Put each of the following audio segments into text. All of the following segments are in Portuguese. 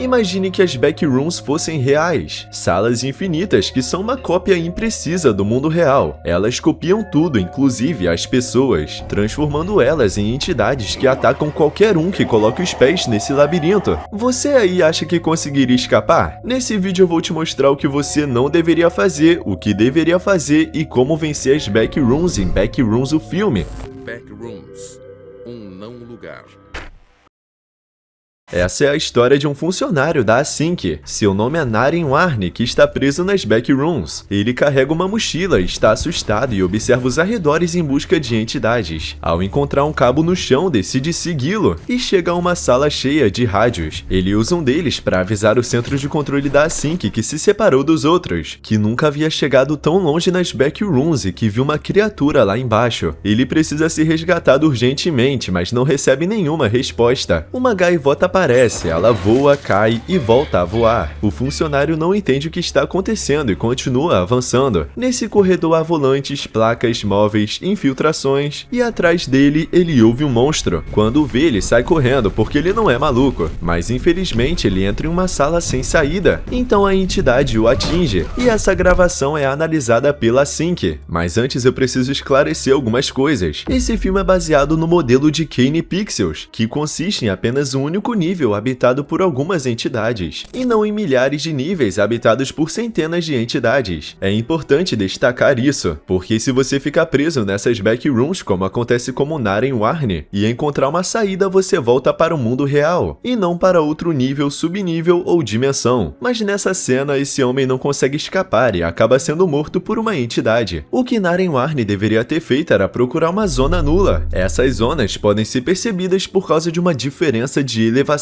Imagine que as backrooms fossem reais, salas infinitas que são uma cópia imprecisa do mundo real. Elas copiam tudo, inclusive as pessoas, transformando elas em entidades que atacam qualquer um que coloque os pés nesse labirinto. Você aí acha que conseguiria escapar? Nesse vídeo eu vou te mostrar o que você não deveria fazer, o que deveria fazer e como vencer as backrooms em Backrooms o filme. Backrooms, um não lugar. Essa é a história de um funcionário da Async. Seu nome é Naren Warne, que está preso nas backrooms. Ele carrega uma mochila, está assustado e observa os arredores em busca de entidades. Ao encontrar um cabo no chão, decide segui-lo e chega a uma sala cheia de rádios. Ele usa um deles para avisar o centro de controle da Async que se separou dos outros, que nunca havia chegado tão longe nas backrooms e que viu uma criatura lá embaixo. Ele precisa ser resgatado urgentemente, mas não recebe nenhuma resposta. Uma gaivota aparece, ela voa, cai e volta a voar. O funcionário não entende o que está acontecendo e continua avançando. Nesse corredor há volantes, placas, móveis, infiltrações e atrás dele ele ouve um monstro. Quando o vê, ele sai correndo porque ele não é maluco. Mas infelizmente ele entra em uma sala sem saída. Então a entidade o atinge e essa gravação é analisada pela Async. Mas antes eu preciso esclarecer algumas coisas. Esse filme é baseado no modelo de Kane Pixels, que consiste em apenas um único nível habitado por algumas entidades, e não em milhares de níveis habitados por centenas de entidades. É importante destacar isso, porque se você ficar preso nessas backrooms, como acontece com Naren Warne, e encontrar uma saída, você volta para o mundo real, e não para outro nível, subnível ou dimensão. Mas nessa cena, esse homem não consegue escapar e acaba sendo morto por uma entidade. O que Naren Warne deveria ter feito era procurar uma zona nula. Essas zonas podem ser percebidas por causa de uma diferença de elevação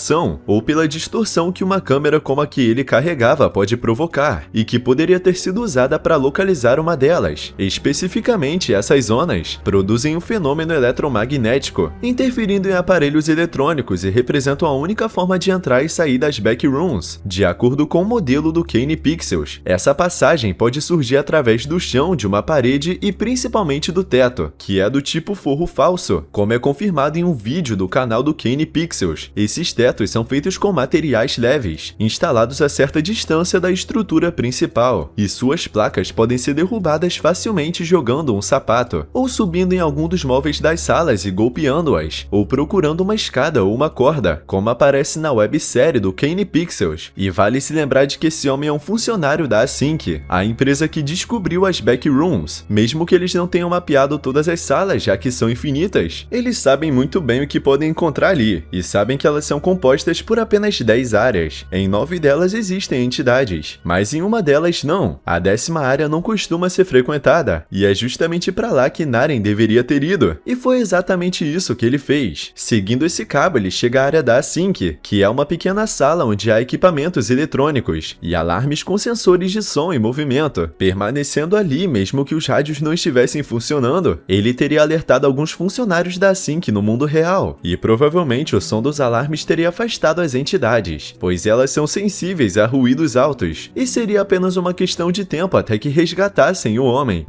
ou pela distorção que uma câmera como a que ele carregava pode provocar, e que poderia ter sido usada para localizar uma delas. Especificamente, essas zonas produzem um fenômeno eletromagnético, interferindo em aparelhos eletrônicos e representam a única forma de entrar e sair das backrooms, de acordo com o modelo do Kane Pixels. Essa passagem pode surgir através do chão, de uma parede e principalmente do teto, que é do tipo forro falso, como é confirmado em um vídeo do canal do Kane Pixels. Esses tetos são feitos com materiais leves, instalados a certa distância da estrutura principal, e suas placas podem ser derrubadas facilmente jogando um sapato, ou subindo em algum dos móveis das salas e golpeando-as, ou procurando uma escada ou uma corda, como aparece na websérie do Kane Pixels. E vale se lembrar de que esse homem é um funcionário da Async, a empresa que descobriu as backrooms. Mesmo que eles não tenham mapeado todas as salas, já que são infinitas, eles sabem muito bem o que podem encontrar ali, e sabem que elas são compostas por apenas 10 áreas. Em 9 delas existem entidades, mas em uma delas não. A 10ª área não costuma ser frequentada, e é justamente para lá que Naren deveria ter ido. E foi exatamente isso que ele fez. Seguindo esse cabo, ele chega à área da Async, que é uma pequena sala onde há equipamentos eletrônicos e alarmes com sensores de som e movimento. Permanecendo ali, mesmo que os rádios não estivessem funcionando, ele teria alertado alguns funcionários da Async no mundo real, e provavelmente o som dos alarmes teria afastado as entidades, pois elas são sensíveis a ruídos altos, e seria apenas uma questão de tempo até que resgatassem o homem.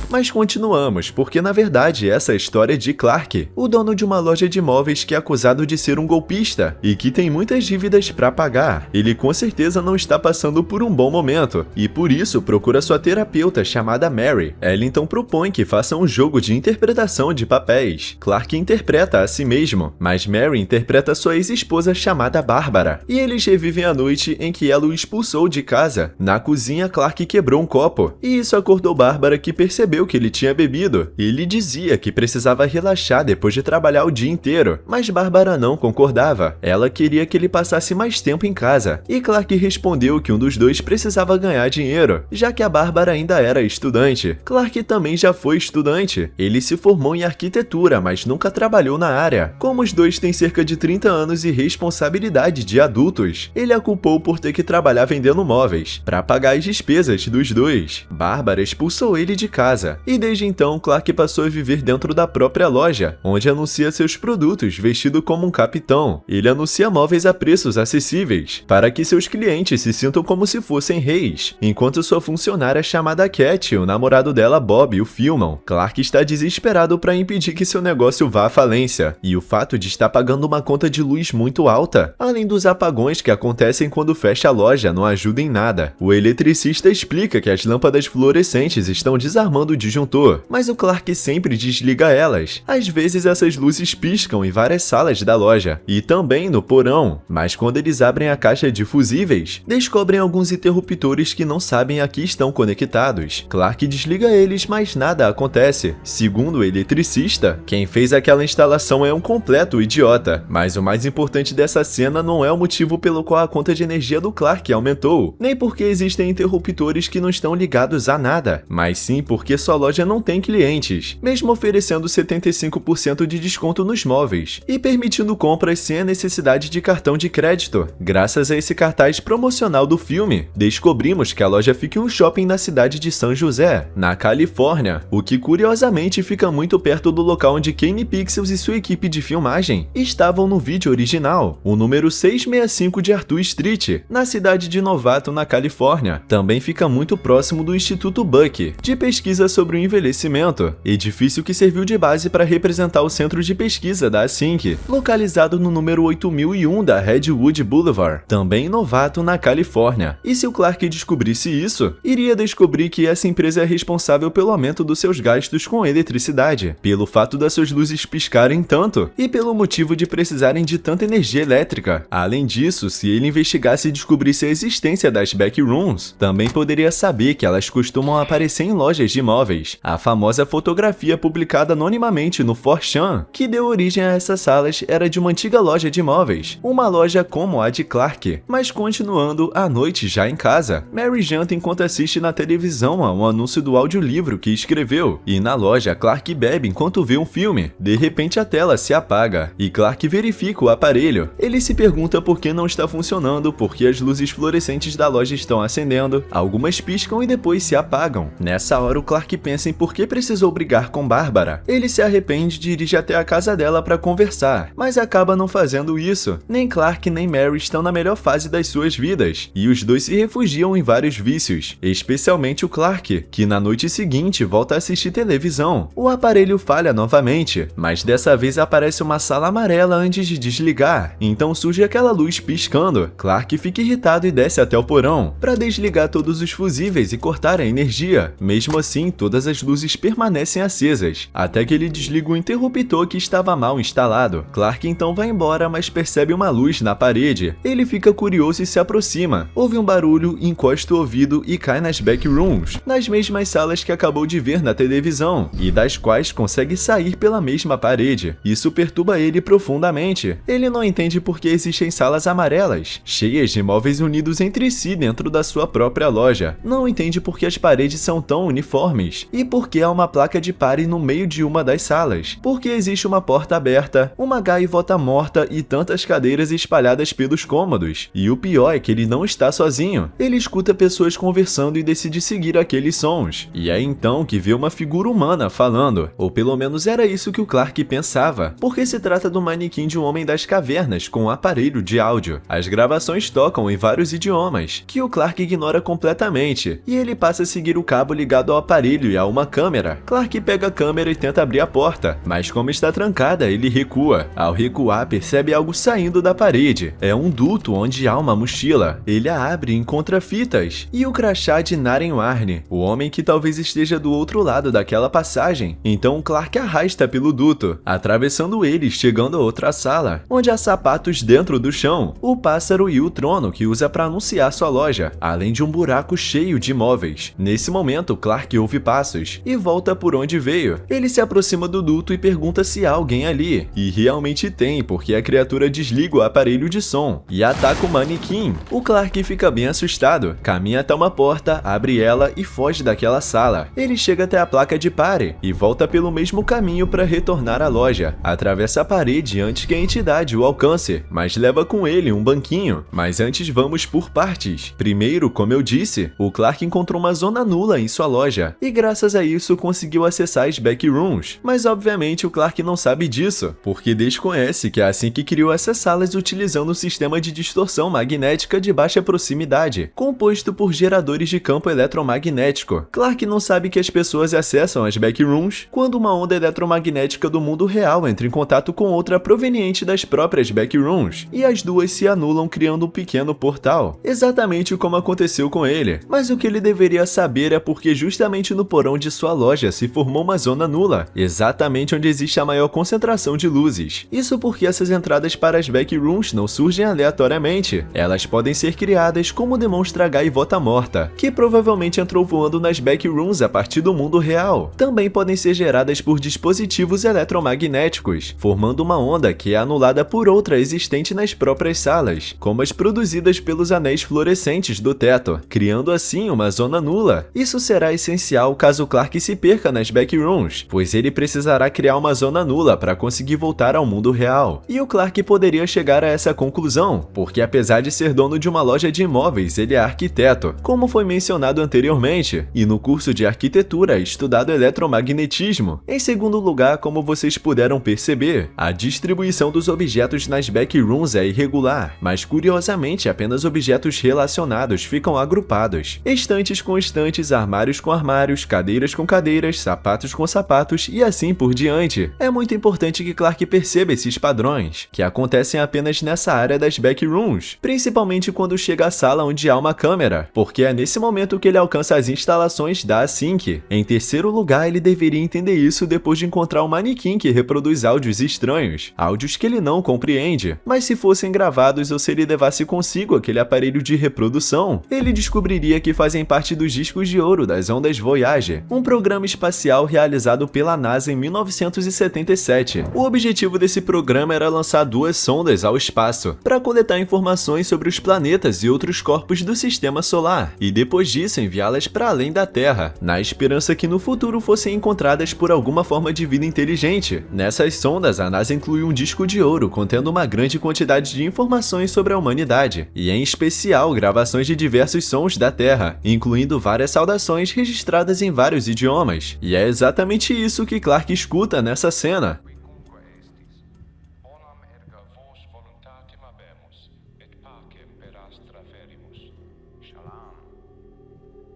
Mas continuamos, porque na verdade essa é a história de Clark, o dono de uma loja de móveis que é acusado de ser um golpista e que tem muitas dívidas para pagar. Ele com certeza não está passando por um bom momento e por isso procura sua terapeuta chamada Mary. Ela então propõe que faça um jogo de interpretação de papéis. Clark interpreta a si mesmo, mas Mary interpreta sua ex-esposa chamada Bárbara, e eles revivem a noite em que ela o expulsou de casa. Na cozinha, Clark quebrou um copo, e isso acordou Bárbara, que percebeu que ele tinha bebido. Ele dizia que precisava relaxar depois de trabalhar o dia inteiro, mas Bárbara não concordava. Ela queria que ele passasse mais tempo em casa, e Clark respondeu que um dos dois precisava ganhar dinheiro, já que a Bárbara ainda era estudante. Clark também já foi estudante. Ele se formou em arquitetura, mas nunca trabalhou na área. Como os dois têm cerca de 30 anos e responsabilidade de adultos, ele a culpou por ter que trabalhar vendendo móveis, para pagar as despesas dos dois. Bárbara expulsou ele de casa. empresa. E desde então, Clark passou a viver dentro da própria loja, onde anuncia seus produtos vestido como um capitão. Ele anuncia móveis a preços acessíveis, para que seus clientes se sintam como se fossem reis, enquanto sua funcionária chamada Cat e o namorado dela, Bob, o filmam. Clark está desesperado para impedir que seu negócio vá à falência, e o fato de estar pagando uma conta de luz muito alta, além dos apagões que acontecem quando fecha a loja, não ajuda em nada. O eletricista explica que as lâmpadas fluorescentes estão desarmando o disjuntor, mas o Clark sempre desliga elas. Às vezes essas luzes piscam em várias salas da loja, e também no porão, mas quando eles abrem a caixa de fusíveis, descobrem alguns interruptores que não sabem a que estão conectados. Clark desliga eles, mas nada acontece. Segundo o eletricista, quem fez aquela instalação é um completo idiota, mas o mais importante dessa cena não é o motivo pelo qual a conta de energia do Clark aumentou, nem porque existem interruptores que não estão ligados a nada, mas sim porque sua loja não tem clientes, mesmo oferecendo 75% de desconto nos móveis e permitindo compras sem a necessidade de cartão de crédito. Graças a esse cartaz promocional do filme, descobrimos que a loja fica em um shopping na cidade de San José, na Califórnia, o que curiosamente fica muito perto do local onde Kane Pixels e sua equipe de filmagem estavam no vídeo original, o número 665 de Arthur Street, na cidade de Novato, na Califórnia. Também fica muito próximo do Instituto Buck, de pesquisa sobre o envelhecimento, edifício que serviu de base para representar o centro de pesquisa da Async, localizado no número 8001 da Redwood Boulevard, também em Novato, na Califórnia. E se o Clark descobrisse isso, iria descobrir que essa empresa é responsável pelo aumento dos seus gastos com eletricidade, pelo fato das suas luzes piscarem tanto e pelo motivo de precisarem de tanta energia elétrica. Além disso, se ele investigasse e descobrisse a existência das backrooms, também poderia saber que elas costumam aparecer em lojas de imóveis. A famosa fotografia publicada anonimamente no 4chan, que deu origem a essas salas, era de uma antiga loja de imóveis, uma loja como a de Clark. Mas continuando, à noite já em casa, Mary janta enquanto assiste na televisão a um anúncio do audiolivro que escreveu, e na loja Clark bebe enquanto vê um filme. De repente a tela se apaga, e Clark verifica o aparelho. Ele se pergunta por que não está funcionando, porque as luzes fluorescentes da loja estão acendendo, algumas piscam e depois se apagam. Nessa hora o Clark pensa em por que precisou brigar com Bárbara. Ele se arrepende e dirige até a casa dela para conversar, mas acaba não fazendo isso. Nem Clark nem Mary estão na melhor fase das suas vidas, e os dois se refugiam em vários vícios, especialmente o Clark, que na noite seguinte volta a assistir televisão. O aparelho falha novamente, mas dessa vez aparece uma sala amarela antes de desligar, então surge aquela luz piscando. Clark fica irritado e desce até o porão para desligar todos os fusíveis e cortar a energia. Mesmo assim, todas as luzes permanecem acesas, até que ele desliga o interruptor que estava mal instalado. Clark então vai embora, mas percebe uma luz na parede. Ele fica curioso e se aproxima. Ouve um barulho, encosta o ouvido e cai nas backrooms, nas mesmas salas que acabou de ver na televisão, e das quais consegue sair pela mesma parede. Isso perturba ele profundamente. Ele não entende por que existem salas amarelas, cheias de móveis unidos entre si dentro da sua própria loja. Não entende por que as paredes são tão uniformes, e por que há uma placa de pare no meio de uma das salas. Por que existe uma porta aberta, uma gaivota morta e tantas cadeiras espalhadas pelos cômodos. E o pior é que ele não está sozinho. Ele escuta pessoas conversando e decide seguir aqueles sons. E é então que vê uma figura humana falando, ou pelo menos era isso que o Clark pensava, porque se trata do manequim de um homem das cavernas com um aparelho de áudio. As gravações tocam em vários idiomas, que o Clark ignora completamente, e ele passa a seguir o cabo ligado ao aparelho e a uma câmera. Clark pega a câmera e tenta abrir a porta, mas como está trancada, ele recua. Ao recuar, percebe algo saindo da parede. É um duto onde há uma mochila. Ele a abre e encontra fitas, e o crachá de Naren Warne, o homem que talvez esteja do outro lado daquela passagem. Então Clark arrasta pelo duto, atravessando ele, chegando a outra sala, onde há sapatos dentro do chão, o pássaro e o trono que usa para anunciar sua loja, além de um buraco cheio de móveis. Nesse momento, Clark ouve passos e volta por onde veio. Ele se aproxima do duto e pergunta se há alguém ali, e realmente tem, porque a criatura desliga o aparelho de som e ataca o manequim. O Clark fica bem assustado, caminha até uma porta, abre ela e foge daquela sala. Ele chega até a placa de pare e volta pelo mesmo caminho para retornar à loja. Atravessa a parede antes que a entidade o alcance, mas leva com ele um banquinho. Mas antes vamos por partes. Primeiro, como eu disse, o Clark encontrou uma zona nula em sua loja, e graças a isso conseguiu acessar as Backrooms, mas obviamente o Clark não sabe disso, porque desconhece que a Sync criou essas salas utilizando um sistema de distorção magnética de baixa proximidade, composto por geradores de campo eletromagnético. Clark não sabe que as pessoas acessam as Backrooms quando uma onda eletromagnética do mundo real entra em contato com outra proveniente das próprias Backrooms, e as duas se anulam criando um pequeno portal, exatamente como aconteceu com ele. Mas o que ele deveria saber é porque justamente no porão de sua loja se formou uma zona nula, exatamente onde existe a maior concentração de luzes. Isso porque essas entradas para as Backrooms não surgem aleatoriamente, elas podem ser criadas como demonstra a Gaivota Morta, que provavelmente entrou voando nas Backrooms a partir do mundo real. Também podem ser geradas por dispositivos eletromagnéticos, formando uma onda que é anulada por outra existente nas próprias salas, como as produzidas pelos anéis fluorescentes do teto, criando assim uma zona nula. Isso será essencial caso Clark se perca nas Backrooms, pois ele precisará criar uma zona nula para conseguir voltar ao mundo real. E o Clark poderia chegar a essa conclusão, porque apesar de ser dono de uma loja de imóveis, ele é arquiteto, como foi mencionado anteriormente, e no curso de arquitetura é estudado eletromagnetismo. Em segundo lugar, como vocês puderam perceber, a distribuição dos objetos nas Backrooms é irregular, mas curiosamente apenas objetos relacionados ficam agrupados. Estantes com estantes, armários com armários, cadeiras com cadeiras, sapatos com sapatos e assim por diante. É muito importante que Clark perceba esses padrões, que acontecem apenas nessa área das Backrooms, principalmente quando chega à sala onde há uma câmera, porque é nesse momento que ele alcança as instalações da Sync. Em terceiro lugar, ele deveria entender isso depois de encontrar um manequim que reproduz áudios estranhos, áudios que ele não compreende, mas se fossem gravados ou se ele levasse consigo aquele aparelho de reprodução, ele descobriria que fazem parte dos discos de ouro das ondas Voyager, um programa espacial realizado pela NASA em 1977. O objetivo desse programa era lançar duas sondas ao espaço para coletar informações sobre os planetas e outros corpos do sistema solar, e depois disso enviá-las para além da Terra, na esperança que no futuro fossem encontradas por alguma forma de vida inteligente. Nessas sondas, a NASA incluiu um disco de ouro contendo uma grande quantidade de informações sobre a humanidade, e em especial gravações de diversos sons da Terra, incluindo várias saudações registradas em vários idiomas. E é exatamente isso que Clark escuta nessa cena.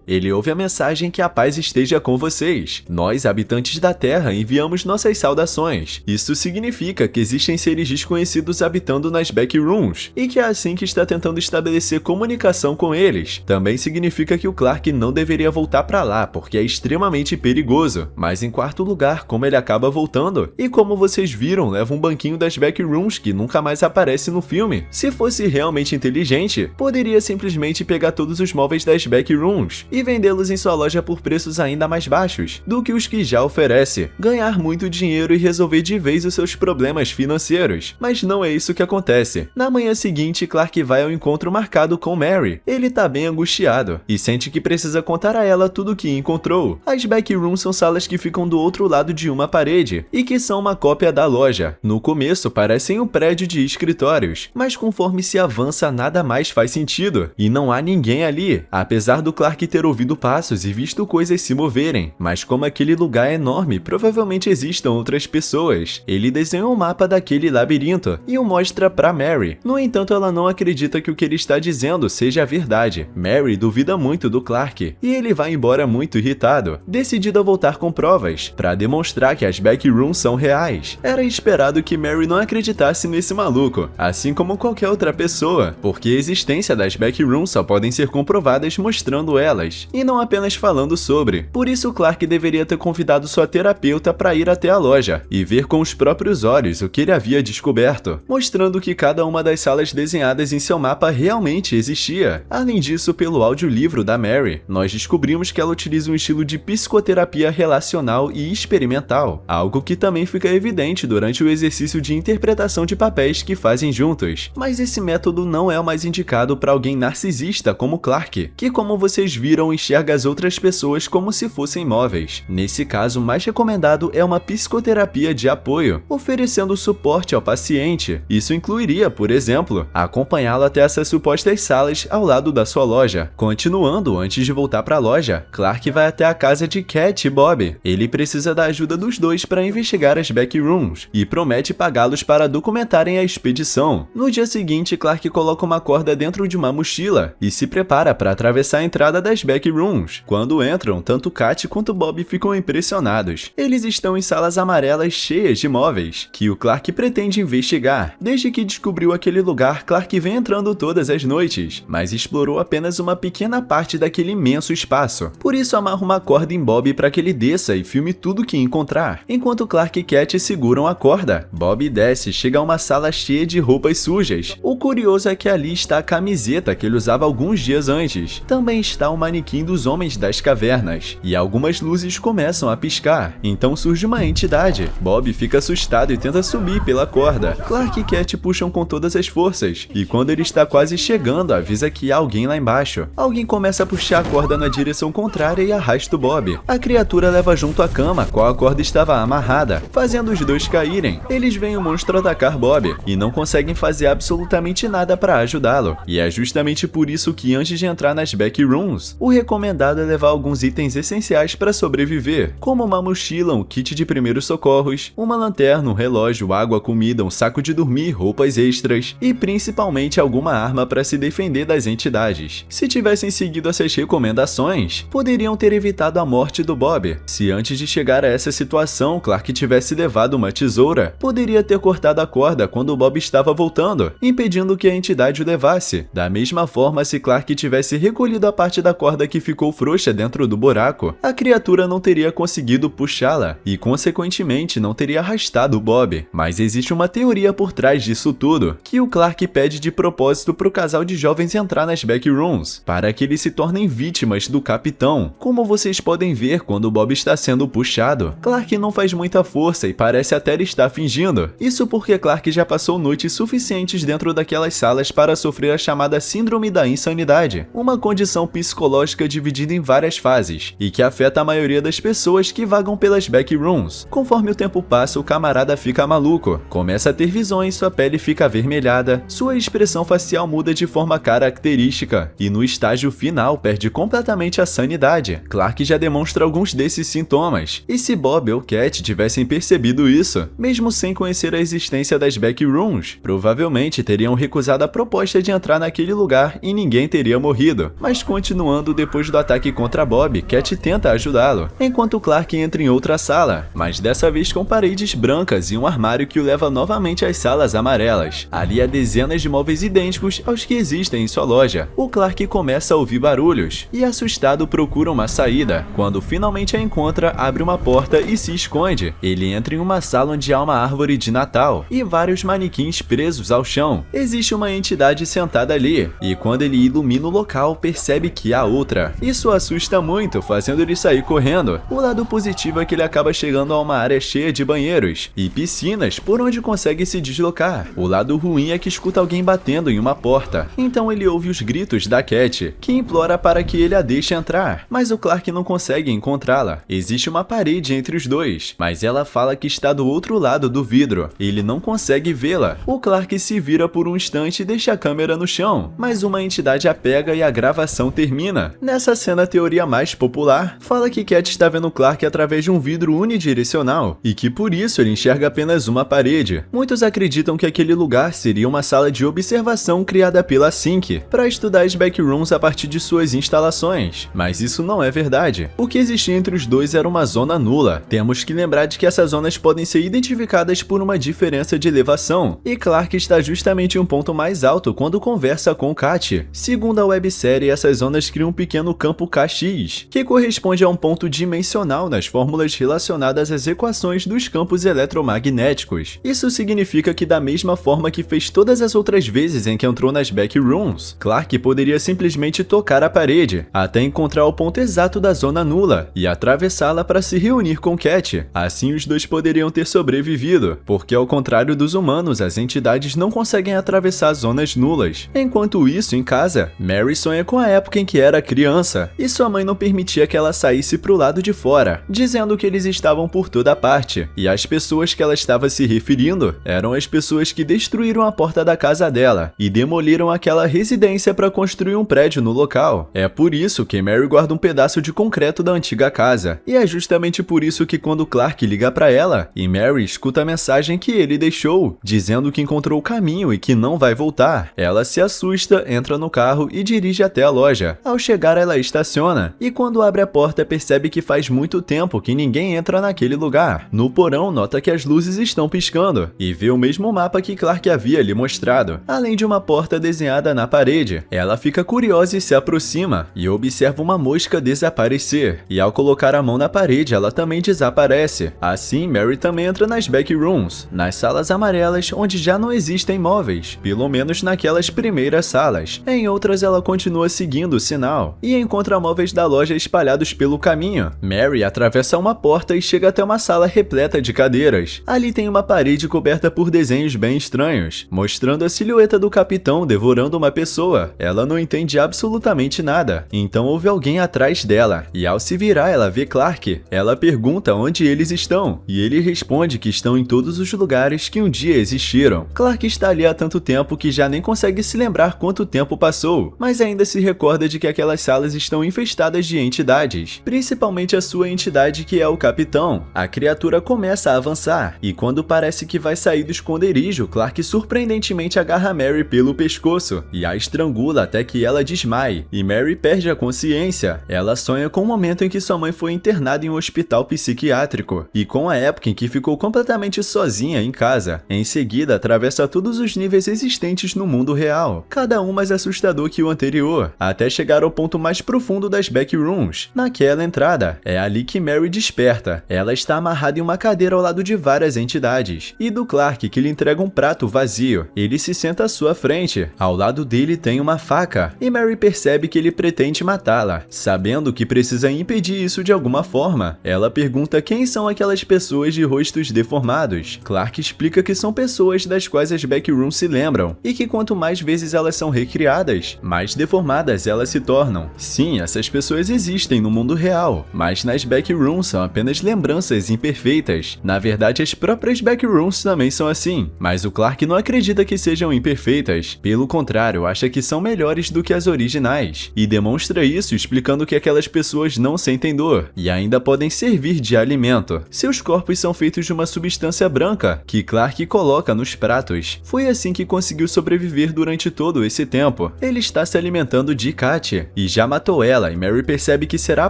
Ele ouve a mensagem que a paz esteja com vocês. Nós, habitantes da Terra, enviamos nossas saudações. Isso significa que existem seres desconhecidos habitando nas Backrooms, e que é assim que está tentando estabelecer comunicação com eles. Também significa que o Clark não deveria voltar para lá, porque é extremamente perigoso. Mas em quarto lugar, como ele acaba voltando? E como vocês viram, leva um banquinho das Backrooms que nunca mais aparece no filme. Se fosse realmente inteligente, poderia simplesmente pegar todos os móveis das Backrooms e vendê-los em sua loja por preços ainda mais baixos do que os que já oferece, ganhar muito dinheiro e resolver de vez os seus problemas financeiros. Mas não é isso que acontece. Na manhã seguinte, Clark vai ao encontro marcado com Mary. Ele tá bem angustiado e sente que precisa contar a ela tudo o que encontrou. As Backrooms são salas que ficam do outro lado de uma parede e que são uma cópia da loja. No começo parecem um prédio de escritórios, mas conforme se avança nada mais faz sentido e não há ninguém ali, apesar do Clark ter ouvido passos e visto coisas se moverem, mas como aquele lugar é enorme, provavelmente existam outras pessoas. Ele desenha um mapa daquele labirinto e o mostra pra Mary. No entanto, ela não acredita que o que ele está dizendo seja verdade. Mary duvida muito do Clark e ele vai embora muito irritado, decidido a voltar com provas, pra demonstrar que as Backrooms são reais. Era esperado que Mary não acreditasse nesse maluco, assim como qualquer outra pessoa, porque a existência das Backrooms só podem ser comprovadas mostrando elas, e não apenas falando sobre. Por isso, Clark deveria ter convidado sua terapeuta para ir até a loja e ver com os próprios olhos o que ele havia descoberto, mostrando que cada uma das salas desenhadas em seu mapa realmente existia. Além disso, pelo audiolivro da Mary, nós descobrimos que ela utiliza um estilo de psicoterapia relacional e experimental, algo que também fica evidente durante o exercício de interpretação de papéis que fazem juntos. Mas esse método não é o mais indicado para alguém narcisista como Clark, que, como vocês viram, ou enxerga as outras pessoas como se fossem móveis. Nesse caso, o mais recomendado é uma psicoterapia de apoio, oferecendo suporte ao paciente. Isso incluiria, por exemplo, acompanhá-lo até essas supostas salas ao lado da sua loja. Continuando, antes de voltar para a loja, Clark vai até a casa de Cat e Bob. Ele precisa da ajuda dos dois para investigar as backrooms e promete pagá-los para documentarem a expedição. No dia seguinte, Clark coloca uma corda dentro de uma mochila e se prepara para atravessar a entrada das backrooms. Quando entram, tanto Cat quanto Bob ficam impressionados. Eles estão em salas amarelas cheias de móveis, que o Clark pretende investigar. Desde que descobriu aquele lugar, Clark vem entrando todas as noites, mas explorou apenas uma pequena parte daquele imenso espaço. Por isso amarra uma corda em Bob para que ele desça e filme tudo que encontrar. Enquanto Clark e Cat seguram a corda, Bob desce e chega a uma sala cheia de roupas sujas. O curioso é que ali está a camiseta que ele usava alguns dias antes. Também está o manequim dos Homens das Cavernas, e algumas luzes começam a piscar. Então surge uma entidade. Bob fica assustado e tenta subir pela corda. Clark e Cat puxam com todas as forças, e quando ele está quase chegando, avisa que há alguém lá embaixo. Alguém começa a puxar a corda na direção contrária e arrasta o Bob. A criatura leva junto a cama, a qual a corda estava amarrada, fazendo os dois caírem. Eles veem o monstro atacar Bob, e não conseguem fazer absolutamente nada para ajudá-lo. E é justamente por isso que antes de entrar nas backrooms, o recomendado é levar alguns itens essenciais para sobreviver, como uma mochila, um kit de primeiros socorros, uma lanterna, um relógio, água, comida, um saco de dormir, roupas extras e principalmente alguma arma para se defender das entidades. Se tivessem seguido essas recomendações, poderiam ter evitado a morte do Bob. Se antes de chegar a essa situação, Clark tivesse levado uma tesoura, poderia ter cortado a corda quando o Bob estava voltando, impedindo que a entidade o levasse. Da mesma forma, se Clark tivesse recolhido a parte da corda que ficou frouxa dentro do buraco, a criatura não teria conseguido puxá-la e, consequentemente, não teria arrastado o Bob. Mas existe uma teoria por trás disso tudo, que o Clark pede de propósito para o casal de jovens entrar nas backrooms, para que eles se tornem vítimas do capitão. Como vocês podem ver quando o Bob está sendo puxado, Clark não faz muita força e parece até estar fingindo. Isso porque Clark já passou noites suficientes dentro daquelas salas para sofrer a chamada Síndrome da Insanidade, uma condição psicológica dividida em várias fases, e que afeta a maioria das pessoas que vagam pelas backrooms. Conforme o tempo passa, o camarada fica maluco, começa a ter visões, sua pele fica avermelhada, sua expressão facial muda de forma característica, e no estágio final perde completamente a sanidade. Clark já demonstra alguns desses sintomas, e se Bob ou Cat tivessem percebido isso, mesmo sem conhecer a existência das backrooms, provavelmente teriam recusado a proposta de entrar naquele lugar e ninguém teria morrido. Mas continuando, depois do ataque contra Bob, Cat tenta ajudá-lo, enquanto Clark entra em outra sala, mas dessa vez com paredes brancas e um armário que o leva novamente às salas amarelas. Ali há dezenas de móveis idênticos aos que existem em sua loja. O Clark começa a ouvir barulhos e, assustado, procura uma saída. Quando finalmente a encontra, abre uma porta e se esconde. Ele entra em uma sala onde há uma árvore de Natal e vários manequins presos ao chão. Existe uma entidade sentada ali, e quando ele ilumina o local, percebe que há outra. Isso assusta muito, fazendo ele sair correndo. O lado positivo é que ele acaba chegando a uma área cheia de banheiros e piscinas por onde consegue se deslocar. O lado ruim é que escuta alguém batendo em uma porta. Então ele ouve os gritos da Cat, que implora para que ele a deixe entrar, mas o Clark não consegue encontrá-la. Existe uma parede entre os dois, mas ela fala que está do outro lado do vidro. Ele não consegue vê-la. O Clark se vira por um instante e deixa a câmera no chão, mas uma entidade a pega e a gravação termina. Nessa cena, a teoria mais popular fala que Cat está vendo Clark através de um vidro unidirecional e que por isso ele enxerga apenas uma parede. Muitos acreditam que aquele lugar seria uma sala de observação criada pela Sync para estudar as backrooms a partir de suas instalações, mas isso não é verdade. O que existia entre os dois era uma zona nula. Temos que lembrar de que essas zonas podem ser identificadas por uma diferença de elevação, e Clark está justamente em um ponto mais alto quando conversa com Cat. Segundo a websérie, essas zonas criam um pequeno campo KX, que corresponde a um ponto dimensional nas fórmulas relacionadas às equações dos campos eletromagnéticos. Isso significa que, da mesma forma que fez todas as outras vezes em que entrou nas backrooms, Clark poderia simplesmente tocar a parede, até encontrar o ponto exato da zona nula, e atravessá-la para se reunir com Cat. Assim os dois poderiam ter sobrevivido, porque ao contrário dos humanos, as entidades não conseguem atravessar zonas nulas. Enquanto isso, em casa, Mary sonha com a época em que era criança, e sua mãe não permitia que ela saísse pro lado de fora, dizendo que eles estavam por toda parte, e as pessoas que ela estava se referindo eram as pessoas que destruíram a porta da casa dela e demoliram aquela residência para construir um prédio no local. É por isso que Mary guarda um pedaço de concreto da antiga casa, e é justamente por isso que quando Clark liga para ela, e Mary escuta a mensagem que ele deixou, dizendo que encontrou o caminho e que não vai voltar, ela se assusta, entra no carro e dirige até a loja. Ao chegar, ela estaciona, e quando abre a porta percebe que faz muito tempo que ninguém entra naquele lugar. No porão, nota que as luzes estão piscando, e vê o mesmo mapa que Clark havia lhe mostrado, além de uma porta desenhada na parede. Ela fica curiosa e se aproxima, e observa uma mosca desaparecer, e ao colocar a mão na parede, ela também desaparece. Assim, Mary também entra nas backrooms, nas salas amarelas onde já não existem móveis, pelo menos naquelas primeiras salas. Em outras, ela continua seguindo o sinal, e encontra móveis da loja espalhados pelo caminho. Mary atravessa uma porta e chega até uma sala repleta de cadeiras. Ali tem uma parede coberta por desenhos bem estranhos, mostrando a silhueta do capitão devorando uma pessoa. Ela não entende absolutamente nada, então ouve alguém atrás dela, e ao se virar ela vê Clark. Ela pergunta onde eles estão, e ele responde que estão em todos os lugares que um dia existiram. Clark está ali há tanto tempo que já nem consegue se lembrar quanto tempo passou, mas ainda se recorda de que aquelas salas estão infestadas de entidades, principalmente a sua entidade que é o capitão. A criatura começa a avançar, e quando parece que vai sair do esconderijo, Clark surpreendentemente agarra Mary pelo pescoço e a estrangula até que ela desmaie, e Mary perde a consciência. Ela sonha com o momento em que sua mãe foi internada em um hospital psiquiátrico, e com a época em que ficou completamente sozinha em casa. Em seguida, atravessa todos os níveis existentes no mundo real, cada um mais assustador que o anterior, até chegar ao ponto mais profundo das backrooms. Naquela entrada, é ali que Mary desperta. Ela está amarrada em uma cadeira ao lado de várias entidades, e do Clark, que lhe entrega um prato vazio. Ele se senta à sua frente. Ao lado dele tem uma faca, e Mary percebe que ele pretende matá-la. Sabendo que precisa impedir isso de alguma forma, ela pergunta quem são aquelas pessoas de rostos deformados. Clark explica que são pessoas das quais as backrooms se lembram, e que quanto mais vezes elas são recriadas, mais deformadas elas se tornam. Sim, essas pessoas existem no mundo real, mas nas backrooms são apenas lembranças imperfeitas. Na verdade, as próprias backrooms também são assim, mas o Clark não acredita que sejam imperfeitas. Pelo contrário, acha que são melhores do que as originais, e demonstra isso explicando que aquelas pessoas não sentem dor, e ainda podem servir de alimento. Seus corpos são feitos de uma substância branca, que Clark coloca nos pratos. Foi assim que conseguiu sobreviver durante todo esse tempo. Ele está se alimentando de Katia, e já matou ela, e Mary percebe que será a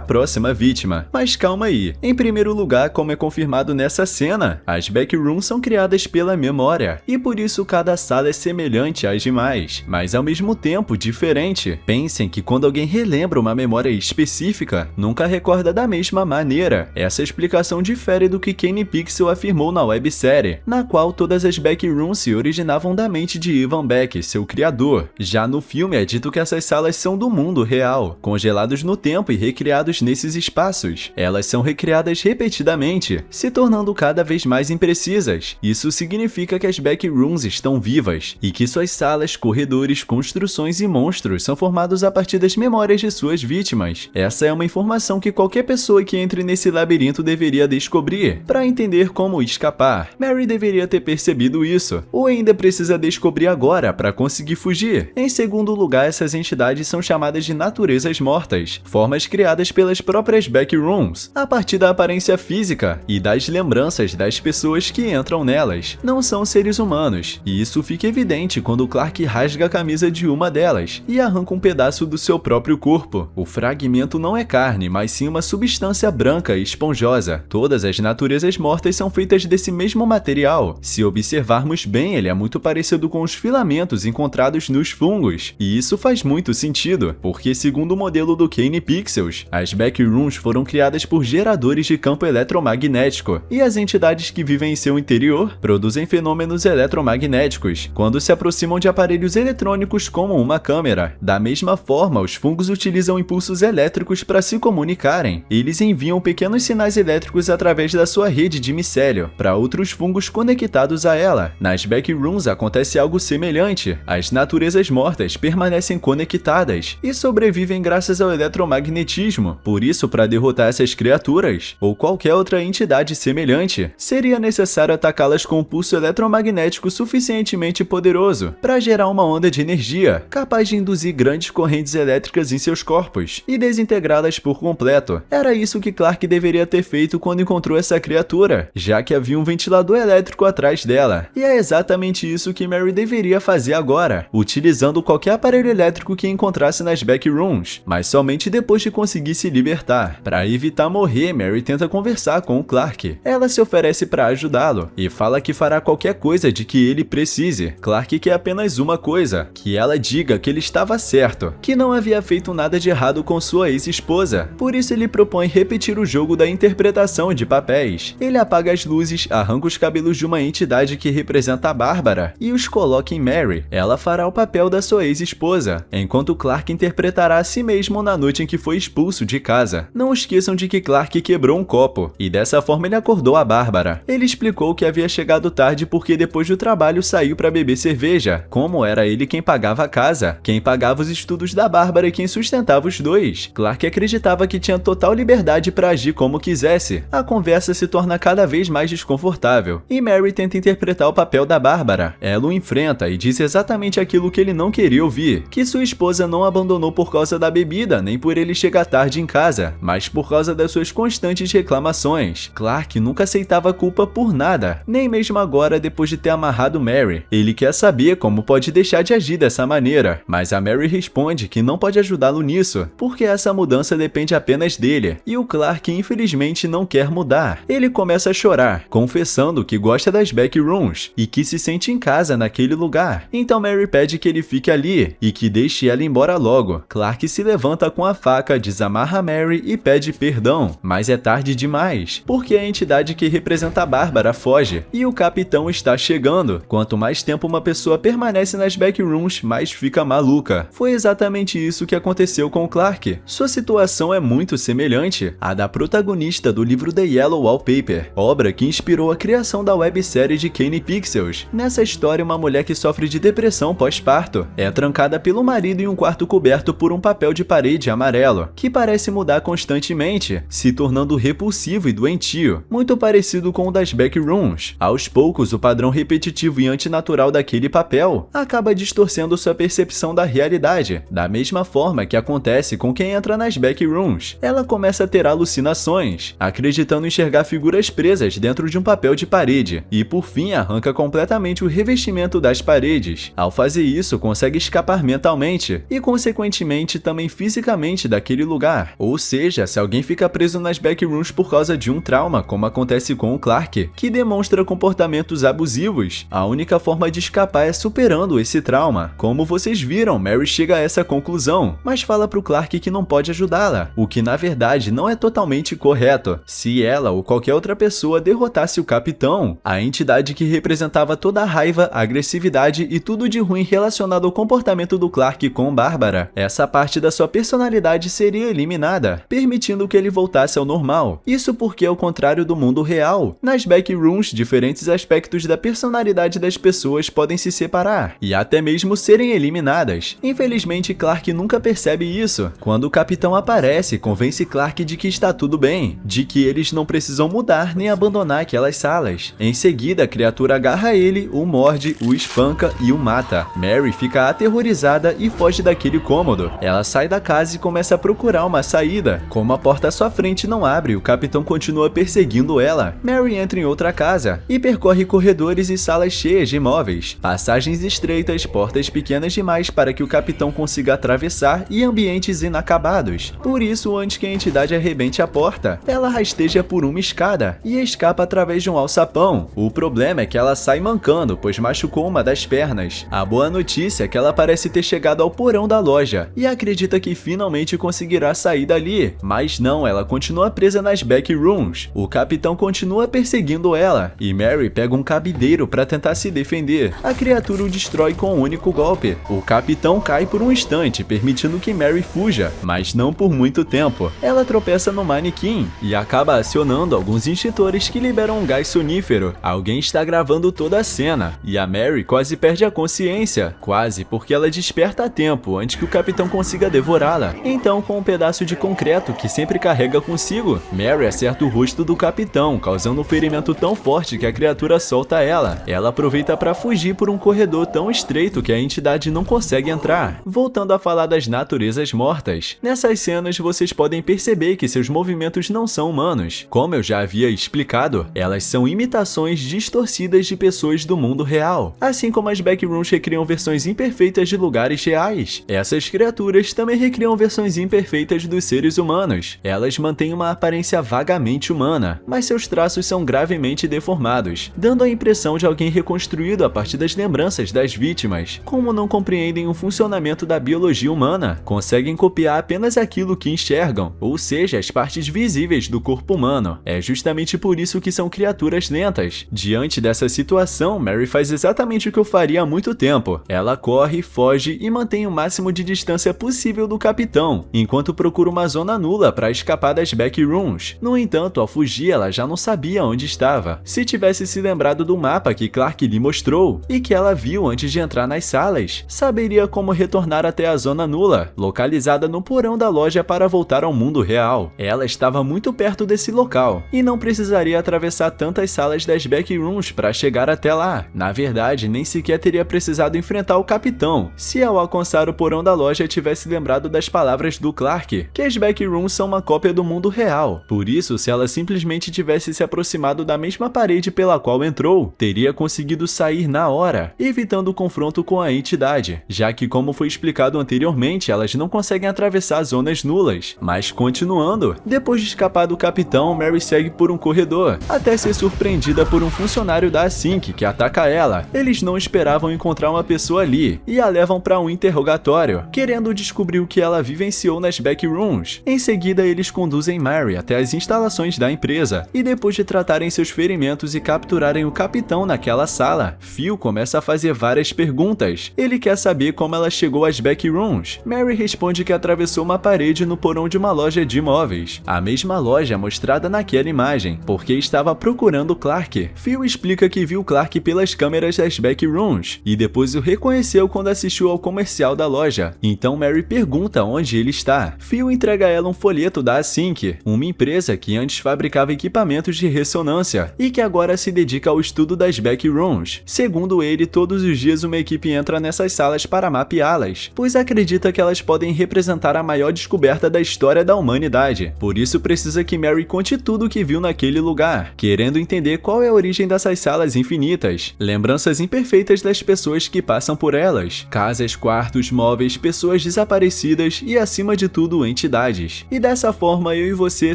próxima vítima. Mas calma aí, em primeiro lugar, como é confirmado nessa cena, as backrooms são criadas pela memória, e por isso cada sala é semelhante às demais, mas ao mesmo tempo diferente. Pensem que quando alguém relembra uma memória específica, nunca recorda da mesma maneira. Essa explicação difere do que Kane Pixel afirmou na websérie, na qual todas as backrooms se originavam da mente de Ivan Beck, seu criador. Já no filme é dito que essas salas são do mundo real, congelados no tempo e recriados nesses espaços. Elas são recriadas repetidamente, se tornando cada vez mais imprecisas. Isso significa que as backrooms estão vivas, e que suas salas, corredores, construções e monstros são formados a partir das memórias de suas vítimas. Essa é uma informação que qualquer pessoa que entre nesse labirinto deveria descobrir, para entender como escapar. Mary deveria ter percebido isso, ou ainda precisa descobrir agora para conseguir fugir. Em segundo lugar, essas entidades são chamadas de naturezas mortas, formas criadas pelas próprias backrooms, a partir da aparência física e das lembranças das pessoas que entram nelas. Não são seres humanos, e isso fica evidente quando Clark rasga a camisa de uma delas e arranca um pedaço do seu próprio corpo. O fragmento não é carne, mas sim uma substância branca e esponjosa. Todas as naturezas mortas são feitas desse mesmo material. Se observarmos bem, ele é muito parecido com os filamentos encontrados nos fungos, e isso faz muito sentido, porque segundo o modelo do Kane Pixels, as backrooms foram criadas por geradores de campo eletromagnético, e as entidades que vivem em seu interior produzem fenômenos eletromagnéticos quando se aproximam de aparelhos eletrônicos como uma câmera. Da mesma forma, os fungos utilizam impulsos elétricos para se comunicarem. Eles enviam pequenos sinais elétricos através da sua rede de micélio para outros fungos conectados a ela. Nas backrooms acontece algo semelhante. As naturezas mortas permanecem conectadas e sobrevivem sobrevivem graças ao eletromagnetismo. Por isso, para derrotar essas criaturas, ou qualquer outra entidade semelhante, seria necessário atacá-las com um pulso eletromagnético suficientemente poderoso para gerar uma onda de energia, capaz de induzir grandes correntes elétricas em seus corpos e desintegrá-las por completo. Era isso que Clark deveria ter feito quando encontrou essa criatura, já que havia um ventilador elétrico atrás dela. E é exatamente isso que Mary deveria fazer agora, utilizando qualquer aparelho elétrico que encontrasse nas backrooms, mas somente depois de conseguir se libertar. Para evitar morrer, Mary tenta conversar com o Clark. Ela se oferece para ajudá-lo e fala que fará qualquer coisa de que ele precise. Clark quer apenas uma coisa, que ela diga que ele estava certo, que não havia feito nada de errado com sua ex-esposa. Por isso ele propõe repetir o jogo da interpretação de papéis. Ele apaga as luzes, arranca os cabelos de uma entidade que representa a Bárbara e os coloca em Mary. Ela fará o papel da sua ex-esposa, enquanto Clark interpretará a si mesmo na noite em que foi expulso de casa. Não esqueçam de que Clark quebrou um copo, e dessa forma ele acordou a Bárbara. Ele explicou que havia chegado tarde porque depois do trabalho saiu para beber cerveja. Como era ele quem pagava a casa, quem pagava os estudos da Bárbara e quem sustentava os dois, Clark acreditava que tinha total liberdade para agir como quisesse. A conversa se torna cada vez mais desconfortável, e Mary tenta interpretar o papel da Bárbara. Ela o enfrenta e diz exatamente aquilo que ele não queria ouvir, que sua esposa não abandonou por causa da bebida, nem por ele chegar tarde em casa, mas por causa das suas constantes reclamações. Clark nunca aceitava culpa por nada, nem mesmo agora depois de ter amarrado Mary. Ele quer saber como pode deixar de agir dessa maneira, mas a Mary responde que não pode ajudá-lo nisso, porque essa mudança depende apenas dele, e o Clark infelizmente não quer mudar. Ele começa a chorar, confessando que gosta das backrooms e que se sente em casa naquele lugar. Então Mary pede que ele fique ali e que deixe ela embora logo. Clark se levanta com a faca, desamarra Mary e pede perdão, mas é tarde demais, porque a entidade que representa a Bárbara foge e o capitão está chegando. Quanto mais tempo uma pessoa permanece nas backrooms, mais fica maluca. Foi exatamente isso que aconteceu com Clark. Sua situação é muito semelhante à da protagonista do livro The Yellow Wallpaper, obra que inspirou a criação da websérie de Kane Pixels. Nessa história, uma mulher que sofre de depressão pós-parto é trancada pelo marido em um quarto coberto por um papel de parede amarelo, que parece mudar constantemente, se tornando repulsivo e doentio, muito parecido com o das backrooms. Aos poucos, o padrão repetitivo e antinatural daquele papel acaba distorcendo sua percepção da realidade, da mesma forma que acontece com quem entra nas backrooms. Ela começa a ter alucinações, acreditando enxergar figuras presas dentro de um papel de parede, e por fim arranca completamente o revestimento das paredes. Ao fazer isso, consegue escapar mentalmente e, consequentemente, também fisicamente daquele lugar. Ou seja, se alguém fica preso nas backrooms por causa de um trauma, como acontece com o Clark, que demonstra comportamentos abusivos, a única forma de escapar é superando esse trauma. Como vocês viram, Mary chega a essa conclusão, mas fala pro Clark que não pode ajudá-la, o que na verdade não é totalmente correto. Se ela ou qualquer outra pessoa derrotasse o capitão, a entidade que representava toda a raiva, a agressividade e tudo de ruim relacionado ao comportamento do Clark com Bárbara, essa parte da sua personalidade seria eliminada, permitindo que ele voltasse ao normal. Isso porque, ao contrário do mundo real, nas backrooms, diferentes aspectos da personalidade das pessoas podem se separar e até mesmo serem eliminadas. Infelizmente, Clark nunca percebe isso. Quando o capitão aparece, convence Clark de que está tudo bem, de que eles não precisam mudar nem abandonar aquelas salas. Em seguida, a criatura agarra ele, o morde, o espanca e o mata. Mary fica aterrorizada e foge daquele cômodo. Ela sai da casa e começa a procurar uma saída. Como a porta à sua frente não abre, o capitão continua perseguindo ela. Mary entra em outra casa e percorre corredores e salas cheias de móveis, passagens estreitas, portas pequenas demais para que o capitão consiga atravessar e ambientes inacabados. Por isso, antes que a entidade arrebente a porta, ela rasteja por uma escada e escapa através de um alçapão. O problema é que ela sai mancando, pois machucou uma das pernas. A boa notícia é que ela parece ter chegado ao porão da loja e acredita que finalmente conseguirá sair dali, mas não, ela continua presa nas backrooms. O capitão continua perseguindo ela e Mary pega um cabideiro para tentar se defender. A criatura o destrói com um único golpe. O capitão cai por um instante, permitindo que Mary fuja, mas não por muito tempo. Ela tropeça no manequim e acaba acionando alguns extintores que liberam um gás sonífero. Alguém está gravando toda a cena e a Mary quase perde a consciência, quase, porque ela desperta a tempo antes que o capitão consiga devorá-la. Então, com um pedaço de concreto que sempre carrega consigo, Mary acerta o rosto do capitão, causando um ferimento tão forte que a criatura solta ela. Ela aproveita para fugir por um corredor tão estreito que a entidade não consegue entrar. Voltando a falar das naturezas mortas, nessas cenas vocês podem perceber que seus movimentos não são humanos. Como eu já havia explicado, elas são imitações distorcidas de pessoas do mundo real. Assim como as backrooms recriam versões imperfeitas de lugares reais, essas criaturas também recriam versões imperfeitas dos seres humanos. Elas mantêm uma aparência vagamente humana, mas seus traços são gravemente deformados, dando a impressão de alguém reconstruído a partir das lembranças das vítimas. Como não compreendem o funcionamento da biologia humana, conseguem copiar apenas aquilo que enxergam, ou seja, as partes visíveis do corpo humano. É justamente por isso que são criaturas lentas. Diante dessa situação, Mary faz exatamente o que eu faria há muito tempo. Ela corre, foge e mantém o máximo de distância possível do capitão, enquanto procura uma zona nula para escapar das backrooms. No entanto, ao fugir, ela já não sabia onde estava. Se tivesse se lembrado do mapa que Clark lhe mostrou e que ela viu antes de entrar nas salas, saberia como retornar até a zona nula, localizada no porão da loja para voltar ao mundo real. Ela estava muito perto desse local e não precisaria atravessar tantas salas das backrooms para chegar até lá. Na verdade, nem sequer teria precisado enfrentar o capitão, se ao alcançar o porão da loja tivesse lembrado das palavras do Clark, que as backrooms são uma cópia do mundo real. Por isso, se ela simplesmente tivesse se aproximado da mesma parede pela qual entrou, teria conseguido sair na hora, evitando o confronto com a entidade, já que, como foi explicado anteriormente, elas não conseguem atravessar zonas nulas. Mas continuando, depois de escapar do capitão, Mary segue por um corredor, até ser surpreendida por um funcionário da Async que ataca ela. Eles não esperavam encontrar uma pessoa ali e a levam para um interrogatório, querendo descobrir o que ela vivenciou nas backrooms. Em seguida, eles conduzem Mary até as instalações da empresa e depois de tratarem seus ferimentos e capturarem o capitão naquela sala, Phil começa a fazer várias perguntas. Ele quer saber como ela chegou às backrooms. Mary responde que atravessou uma parede no porão de uma loja de imóveis, a mesma loja mostrada naquela imagem, porque estava procurando Clark. Phil explica que viu Clark pelas câmeras das backrooms e depois o reconheceu quando assistiu ao comercial da loja. Então Mary pergunta onde ele está. Phil entrega a ela um folheto da Async, uma empresa que antes fabricava equipamentos de ressonância e que agora se dedica ao estudo das backrooms. Segundo ele, todos os dias uma equipe entra nessas salas para mapeá-las, pois acredita que elas podem representar a maior descoberta da história da humanidade. Por isso precisa que Mary conte tudo o que viu naquele lugar, querendo entender qual é a origem dessas salas infinitas, lembranças imperfeitas das pessoas que passam por elas, casas, quartos, móveis, pessoas desaparecidas e, acima de tudo, entidades. E dessa forma eu e você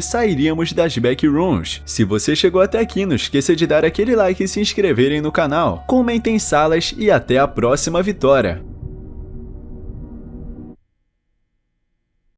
sairíamos das backrooms. Se você chegou até aqui, não esqueça de dar aquele like e se inscreverem no canal. Comentem salas e até a próxima vitória!